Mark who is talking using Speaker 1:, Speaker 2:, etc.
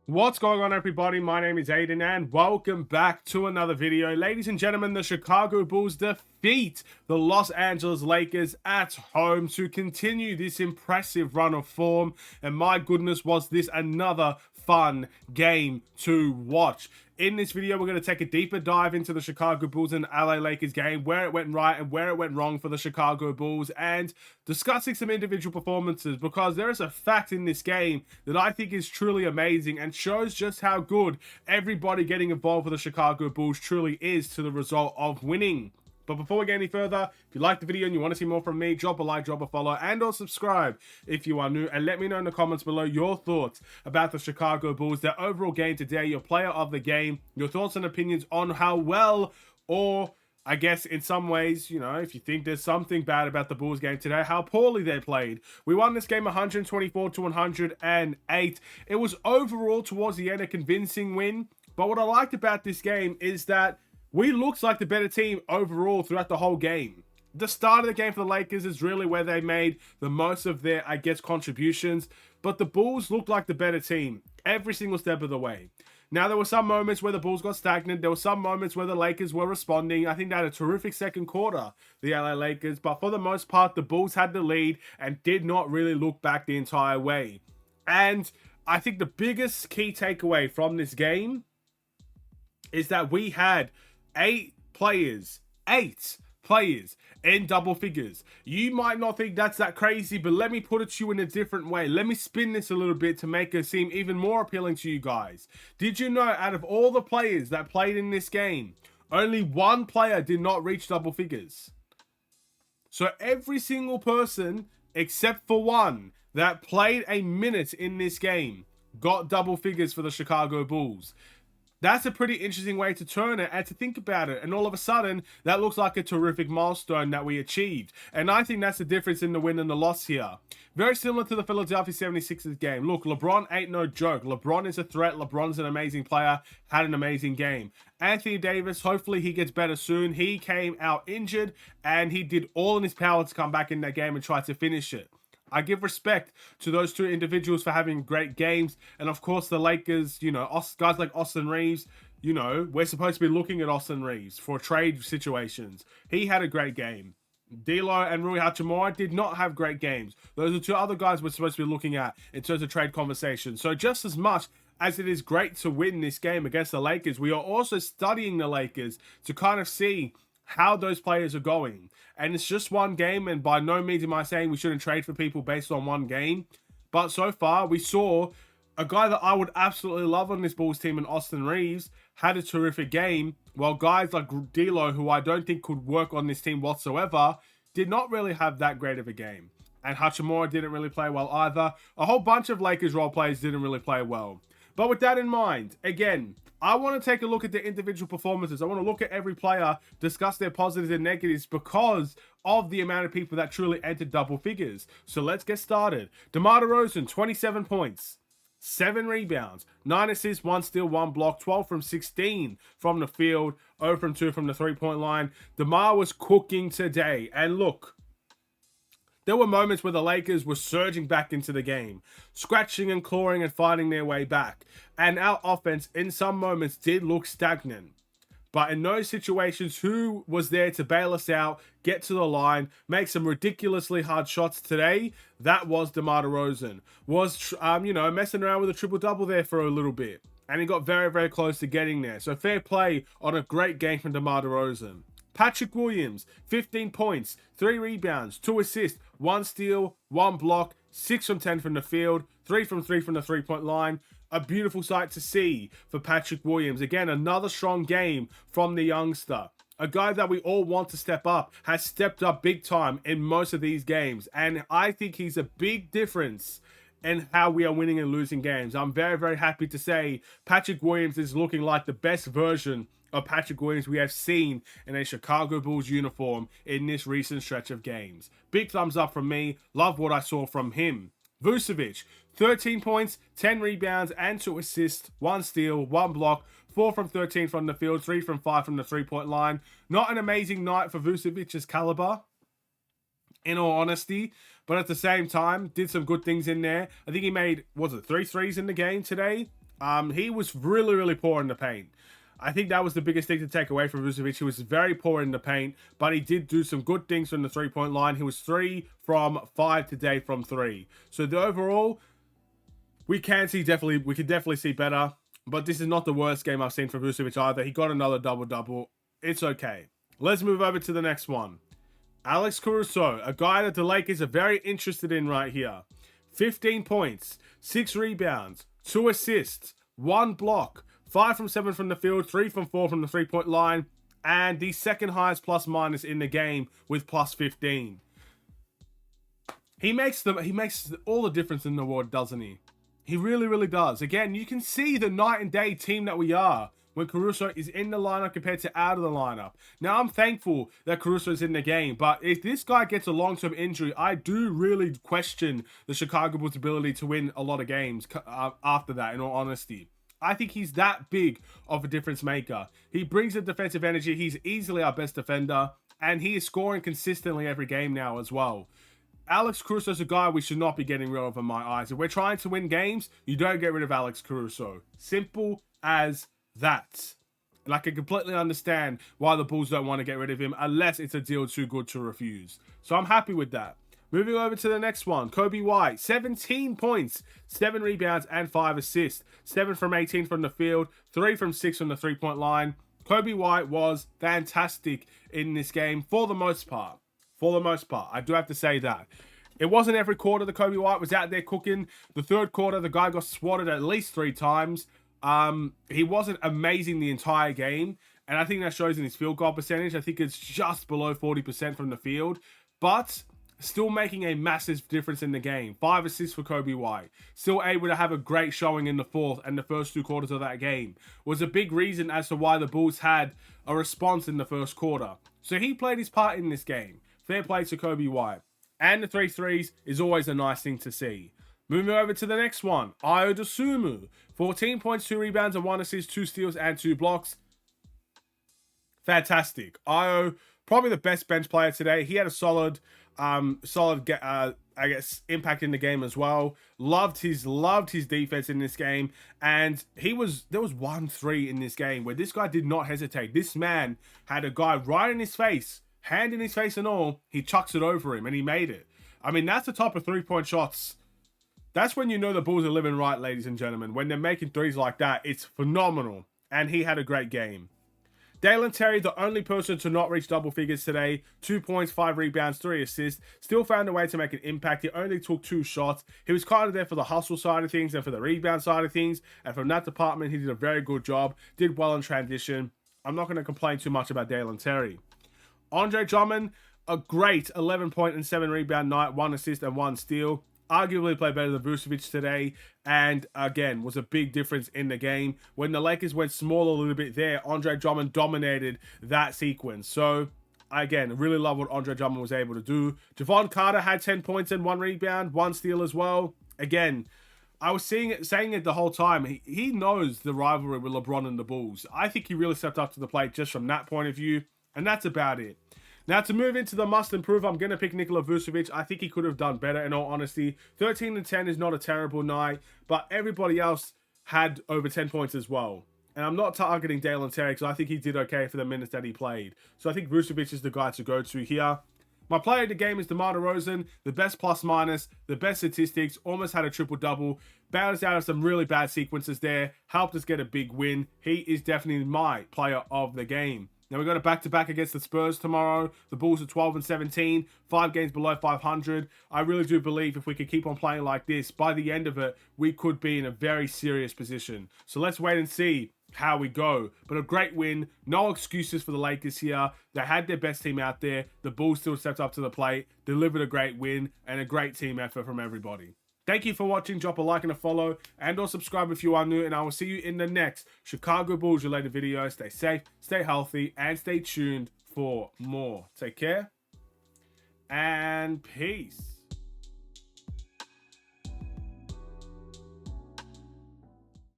Speaker 1: What's going on, everybody? My name is Aiden and welcome back to another video. Ladies and gentlemen, the Chicago Bulls defeat the Los Angeles Lakers at home to continue this impressive run of form. And my goodness, was this another fun game to watch. In this video, we're going to take a deeper dive into the Chicago Bulls and LA Lakers game, where it went right and where it went wrong for the Chicago Bulls, and discussing some individual performances, because there is a fact in this game that I think is truly amazing and shows just how good everybody getting involved with the Chicago Bulls truly is to the result of winning. But before we get any further, if you like the video and you want to see more from me, drop a like, drop a follow, and or subscribe if you are new. And let me know in the comments below your thoughts about the Chicago Bulls, their overall game today, your player of the game, your thoughts and opinions on how well, or I guess in some ways, you know, if you think there's something bad about the Bulls game today, how poorly they played. We won this game 124 to 108. It was overall towards the end a convincing win. But what I liked about this game is that we looked like the better team overall throughout the whole game. The start of the game for the Lakers is really where they made the most of their, I guess, contributions. But the Bulls looked like the better team every single step of the way. Now, there were some moments where the Bulls got stagnant. There were some moments where the Lakers were responding. I think they had a terrific second quarter, the LA Lakers. But for the most part, the Bulls had the lead and did not really look back the entire way. And I think the biggest key takeaway from this game is that we had eight players in double figures. You might not think that's that crazy, but let me put it to you in a different way. Let me spin this a little bit to make it seem even more appealing to you guys. Did you know out of all the players that played in this game, only one player did not reach double figures? So every single person except for one that played a minute in this game got double figures for the Chicago Bulls. That's a pretty interesting way to turn it and to think about it. And all of a sudden, that looks like a terrific milestone that we achieved. And I think that's the difference in the win and the loss here. Very similar to the Philadelphia 76ers game. Look, LeBron ain't no joke. LeBron is a threat. LeBron's an amazing player. Had an amazing game. Anthony Davis, hopefully he gets better soon. He came out injured and he did all in his power to come back in that game and try to finish it. I give respect to those two individuals for having great games. And of course, the Lakers, you know, guys like Austin Reeves, you know, we're supposed to be looking at Austin Reeves for trade situations. He had a great game. D'Lo and Rui Hachimura did not have great games. Those are two other guys we're supposed to be looking at in terms of trade conversations. So just as much as it is great to win this game against the Lakers, we are also studying the Lakers to kind of see how those players are going. And it's just one game, and by no means am I saying we shouldn't trade for people based on one game. But so far, we saw a guy that I would absolutely love on this Bulls team in Austin Reeves had a terrific game, while guys like D'Lo, who I don't think could work on this team whatsoever, did not really have that great of a game. And Hachimura didn't really play well either. A whole bunch of Lakers role players didn't really play well. But with that in mind, again, I want to take a look at the individual performances. I want to look at every player, discuss their positives and negatives because of the amount of people that truly entered double figures. So let's get started. DeMar DeRozan, 27 points, 7 rebounds, 9 assists, 1 steal, 1 block, 12 from 16 from the field, 0 from 2 from the three-point line. DeMar was cooking today. And look, there were moments where the Lakers were surging back into the game, scratching and clawing and fighting their way back. And our offense, in some moments, did look stagnant. But in those situations, who was there to bail us out, get to the line, make some ridiculously hard shots today? That was DeMar DeRozan. Was, you know, messing around with a triple-double there for a little bit. And he got very, very close to getting there. So fair play on a great game from DeMar DeRozan. Patrick Williams, 15 points, 3 rebounds, 2 assists, 1 steal, 1 block, 6 from 10 from the field, 3 from 3 from the three-point line. A beautiful sight to see for Patrick Williams. Again, another strong game from the youngster. A guy that we all want to step up, has stepped up big time in most of these games. And I think he's a big difference in how we are winning and losing games. I'm very, very happy to say Patrick Williams is looking like the best version of Patrick Williams we have seen in a Chicago Bulls uniform in this recent stretch of games. Big thumbs up from me. Love what I saw from him. Vucevic, 13 points, 10 rebounds, and 2 assists, 1 steal, 1 block, 4 from 13 from the field, 3 from 5 from the three-point line. Not an amazing night for Vucevic's caliber, in all honesty, but at the same time, did some good things in there. I think he made, was it 3 threes in the game today? He was really, really poor in the paint. I think that was the biggest thing to take away from Vucevic. He was very poor in the paint, but he did do some good things from the three-point line. He was 3 from 5 today from 3. So the overall, we can definitely see better. But this is not the worst game I've seen from Vucevic either. He got another double-double. It's okay. Let's move over to the next one. Alex Caruso, a guy that the Lakers are very interested in right here. 15 points, 6 rebounds, 2 assists, 1 block, 5 from 7 from the field, 3 from 4 from the three-point line, and the second highest plus-minus in the game with plus 15. He makes all the difference in the world, doesn't he? He really, really does. Again, you can see the night and day team that we are when Caruso is in the lineup compared to out of the lineup. Now, I'm thankful that Caruso is in the game, but if this guy gets a long-term injury, I do really question the Chicago Bulls' ability to win a lot of games after that, in all honesty. I think he's that big of a difference maker. He brings the defensive energy. He's easily our best defender, and he is scoring consistently every game now as well. Alex Caruso is a guy we should not be getting rid of in my eyes. If we're trying to win games, you don't get rid of Alex Caruso. Simple as that. And I can completely understand why the Bulls don't want to get rid of him unless it's a deal too good to refuse. So I'm happy with that. Moving over to the next one. Coby White, 17 points, 7 rebounds, and 5 assists. 7 from 18 from the field, 3 from 6 from the three-point line. Coby White was fantastic in this game for the most part. For the most part, I do have to say that. It wasn't every quarter that Coby White was out there cooking. The third quarter, the guy got swatted at least 3 times. He wasn't amazing the entire game, and I think that shows in his field goal percentage. I think it's just below 40% from the field, but still making a massive difference in the game. 5 assists for Coby White. Still able to have a great showing in the fourth and the first 2 quarters of that game. Was a big reason as to why the Bulls had a response in the first quarter. So he played his part in this game. Fair play to Coby White. And the 3 threes is always a nice thing to see. Moving over to the next one. Ayo Dosunmu. 14 points, 2 rebounds, and 1 assist, 2 steals, and 2 blocks. Fantastic. Ayo, probably the best bench player today. He had a solid impact in the game as well. Loved his defense in this game. And there was 1-3 in this game where this guy did not hesitate. This man had a guy right in his face, hand in his face and all. He chucks it over him and he made it. I mean, that's the type of 3-point shots. That's when you know the Bulls are living right, ladies and gentlemen. When they're making threes like that, it's phenomenal. And he had a great game. Dalen Terry, the only person to not reach double figures today. 2 points, 5 rebounds, 3 assists. Still found a way to make an impact. He only took 2 shots. He was kind of there for the hustle side of things and for the rebound side of things. And from that department, he did a very good job. Did well in transition. I'm not going to complain too much about Dalen Terry. Andre Drummond, a great 11-point and 7 rebound night. 1 assist and 1 steal. Arguably played better than Vucevic today, and again, was a big difference in the game. When the Lakers went small a little bit there, Andre Drummond dominated that sequence. So, again, really love what Andre Drummond was able to do. Javon Carter had 10 points and 1 rebound, 1 steal as well. Again, I was saying it the whole time. He knows the rivalry with LeBron and the Bulls. I think he really stepped up to the plate just from that point of view, and that's about it. Now, to move into the must improve, I'm going to pick Nikola Vucevic. I think he could have done better, in all honesty. 13 and 10 is not a terrible night, but everybody else had over 10 points as well. And I'm not targeting Dalen Terry because I think he did okay for the minutes that he played. So I think Vucevic is the guy to go to here. My player of the game is DeMar DeRozan, the best plus-minus, the best statistics, almost had a triple-double, balanced out of some really bad sequences there, helped us get a big win. He is definitely my player of the game. Now, we've got a back-to-back against the Spurs tomorrow. The Bulls are 12 and 17, 5 games below 500. I really do believe if we could keep on playing like this, by the end of it, we could be in a very serious position. So let's wait and see how we go. But a great win. No excuses for the Lakers here. They had their best team out there. The Bulls still stepped up to the plate, delivered a great win, and a great team effort from everybody. Thank you for watching. Drop a like and a follow, and or subscribe if you are new, and I will see you in the next Chicago Bulls related video. Stay safe, stay healthy, and stay tuned for more. Take care, and peace.